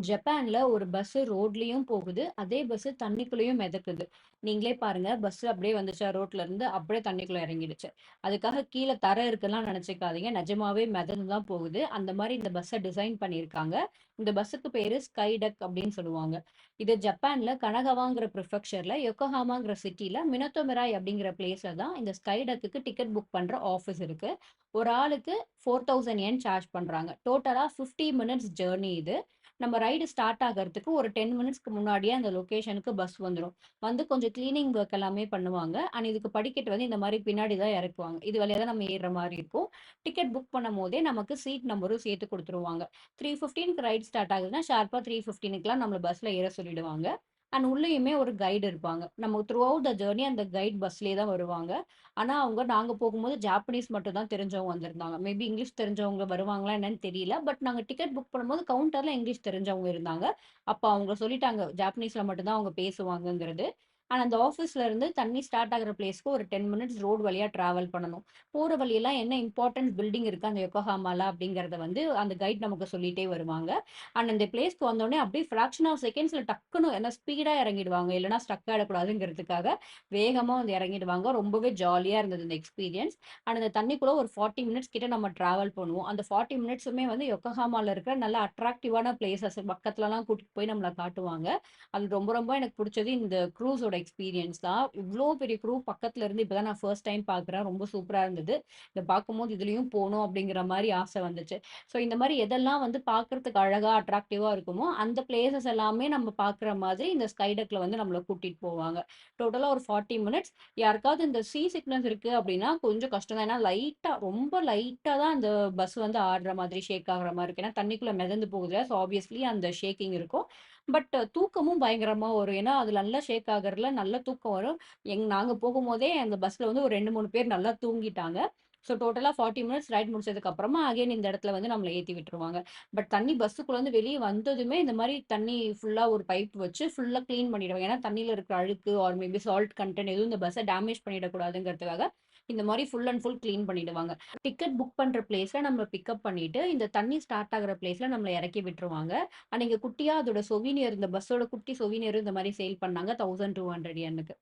ஜப்பான்ல ஒரு பஸ் ரோட்லயும் போகுது. அதே பஸ் தண்ணிக்குள்ளேயும் மிதக்குது. நீங்களே பாருங்க, பஸ் அப்படியே வந்துச்சா ரோட்ல இருந்து, அப்படியே தண்ணிக்குள்ள இறங்கிடுச்சு. அதுக்காக கீழ தரை இருக்குலாம் நெனச்சுக்காதீங்க. நிஜமாவே மிதந்து தான் போகுது. அந்த மாரி இந்த பஸ்ஸ டிசைன் பண்ணியிருக்காங்க. இந்த பஸ்ஸுக்கு பேரு ஸ்கை டக் அப்படின்னு சொல்லுவாங்க. இது ஜப்பான்ல கனகவாங்கிற ப்ரிஃபெக்சர்ல, யோக்கோஹாமாங்கிற சிட்டில, மினோத்தோமிராய் அப்படிங்கிற பிளேஸ்ல தான் இந்த ஸ்கை டக்குக்கு டிக்கெட் புக் பண்ற ஆஃபீஸ் இருக்கு. ஒரு ஆளுக்கு 4000 யென் சார்ஜ் பண்றாங்க. டோட்டலா 50 மினிட்ஸ் ஜர்னி இது. நம்ம ரைடு ஸ்டார்ட் ஆகறதுக்கு ஒரு 10 மினிட்ஸ்க்கு முன்னாடியே அந்த லொகேஷனுக்கு பஸ் வந்துரும். வந்து கொஞ்சம் கிளீனிங் ஒர்க் எல்லாமே பண்ணுவாங்க. அண்ட் இதுக்கு படிக்கட்டு வந்து இந்த மாரி பின்னாடி தான் இறக்குவாங்க. இது வழியா தான் நம்ம ஏறுற மாரி இருக்கும். டிக்கெட் புக் பண்ணும்போதே நமக்கு சீட் நம்பரும் சேர்த்து குடுத்துருவாங்க. 3:15க்கு ரைட் ஸ்டார்ட் ஆகுதுன்னா, ஷார்ப்பா 3:15க்குலாம் நம்மள பஸ்ல ஏற சொல்லிடுவாங்க. அண்ட் உள்ளயுமே ஒரு கைடு இருப்பாங்க. நம்ம த்ரூ அவுட் த ஜர்னி அந்த கைட் பஸ்லயே தான் வருவாங்க. ஆனா, நாங்க போகும்போது ஜாப்பனீஸ் மட்டும் தான் தெரிஞ்சவங்க வந்திருந்தாங்க. மேபி இங்கிலீஷ் தெரிஞ்சவங்க வருவாங்களா என்னன்னு தெரியல. பட் நாங்க டிக்கெட் புக் பண்ணும்போது கவுண்டர்ல இங்கிலீஷ் தெரிஞ்சவங்க இருந்தாங்க. அப்ப அவங்க சொல்லிட்டாங்க, ஜாப்பனீஸ்ல மட்டும் தான் அவங்க பேசுவாங்கங்கிறது. ஆனா, அந்த ஆஃபீஸ்ல இருந்து தண்ணி ஸ்டார்ட் ஆகுற பிளேஸ்க்கு ஒரு 10 மினிட்ஸ் ரோட் வழியா டிராவல் பண்ணணும். போற வழியெல்லாம் என்ன இம்பார்ட்டன்ட் பில்டிங் இருக்கு அந்த யோக்கோஹாமால அப்படிங்கிறத வந்து அந்த கைட் நமக்கு சொல்லிட்டே வருவாங்க. அண்ட் இந்த பிளேஸ்க்கு வந்தோனே அப்படியே ஃபிராக்ஷன் ஆஃப் செகண்ட்ஸ்ல டக்குன்னு ஏன்னா ஸ்பீடா இறங்கிடுவாங்க. இல்லன்னா ஸ்ட்ரக் ஆயிடக்கூடாதுங்கிறதுக்காக வேகமா வந்து இறங்கிடுவாங்க. ரொம்பவே ஜாலியா இருந்தது இந்த எக்ஸ்பீரியன்ஸ். அண்ட் அந்த தண்ணிக்குள்ள ஒரு 40 மினிட்ஸ் கிட்ட நம்ம டிராவல் பண்ணுவோம். அந்த 40 மினிட்ஸுமே வந்து யோக்கோஹாமால இருக்கிற நல்ல அட்ராக்டிவான பிளேஸஸ் பக்கத்துலலாம் கூட்டிட்டு போய் நம்மள காட்டுவாங்க. அது ரொம்ப ரொம்ப எனக்கு புடிச்சது இந்த க்ரூஸோட எக்ஸ்பீரியன்ஸ் தான். இவ்ளோ பெரிய க்ரூ பக்கத்துல இருந்து இப்ப தான் நான் ஃபர்ஸ்ட் டைம் பார்க்குறேன். ரொம்ப சூப்பரா இருந்தது. இத பார்க்கும்போது இதுலயும் போணும் அப்படிங்கிற மாரி ஆசை வந்துச்சு. ஸோ இந்த மாரி எதெல்லாம் வந்து பார்க்கறதுக்கு அழகா, அட்ராக்டிவா இருக்குமோ, அந்த பிளேஸஸ் எல்லாமே நம்ம பார்க்குற மாதிரி இந்த ஸ்கை டக்ல வந்து நம்மள கூட்டிட்டு போவாங்க. டோட்டலா ஒரு 40 மினிட்ஸ். யாருக்காவது இந்த சிக்னஸ் இருக்கு அப்படின்னா கொஞ்சம் கஷ்டம் தான். ஏன்னா லைட்டா ரொம்ப லைட்டா தான் அந்த பஸ் வந்து ஆடுற மாதிரி, ஷேக் ஆகுற மாரி இருக்கு. ஏன்னா தண்ணிக்குள்ள மிதந்து போகுதுல்ல. ஸோ ஆப்வியஸ்லி அந்த ஷேக்கிங் இருக்கும். பட் தூக்கமும் பயங்கரமா வரும். ஏன்னா அது நல்லா ஷேக் ஆகுறதுல நல்ல தூக்கம் வரும். நாங்க போகும்போதே அந்த பஸ்ல வந்து ஒரு 2, 3 பேர் நல்லா தூங்கிட்டாங்க. ஸோ டோட்டலா 40 மினிட்ஸ் ரைட் முடிச்சதுக்கு அப்புறமா அகைன் இந்த இடத்துல வந்து நம்மள ஏத்தி விட்டுருவாங்க. பட் தண்ணி பஸ்ஸுக்குள்ள இருந்து வெளிய வந்ததுமே இந்த மாரி தண்ணி ஃபுல்லா ஒரு பைப் வச்சு ஃபுல்லா கிளீன் பண்ணிடுவாங்க. ஏன்னா தண்ணீல இருக்கிற அழுக்கு ஆர் மேபி சால்ட் கன்டென்ட் எதுவும் இந்த பஸ்ஸ டேமேஜ் பண்ணிடக்கூடாதுங்கிறதுக்காக, இந்த மாரி ஃபுல் அண்ட் ஃபுல் கிளீன் பண்ணிடுவாங்க. டிக்கெட் புக் பண்ற பிளேஸ்ல நம்மள பிக்கப் பண்ணிட்டு, இந்த தண்ணி ஸ்டார்ட் ஆகுற பிளேஸ்ல நம்மள இறக்கி விட்டுருவாங்க. அன்னைக்கு குட்டியா அதோட சொவினியர் இந்த பஸ்ஸோட குட்டி சொவினியர் இந்த மாரி சேல் பண்ணாங்க. 1200 யென்னுக்கு.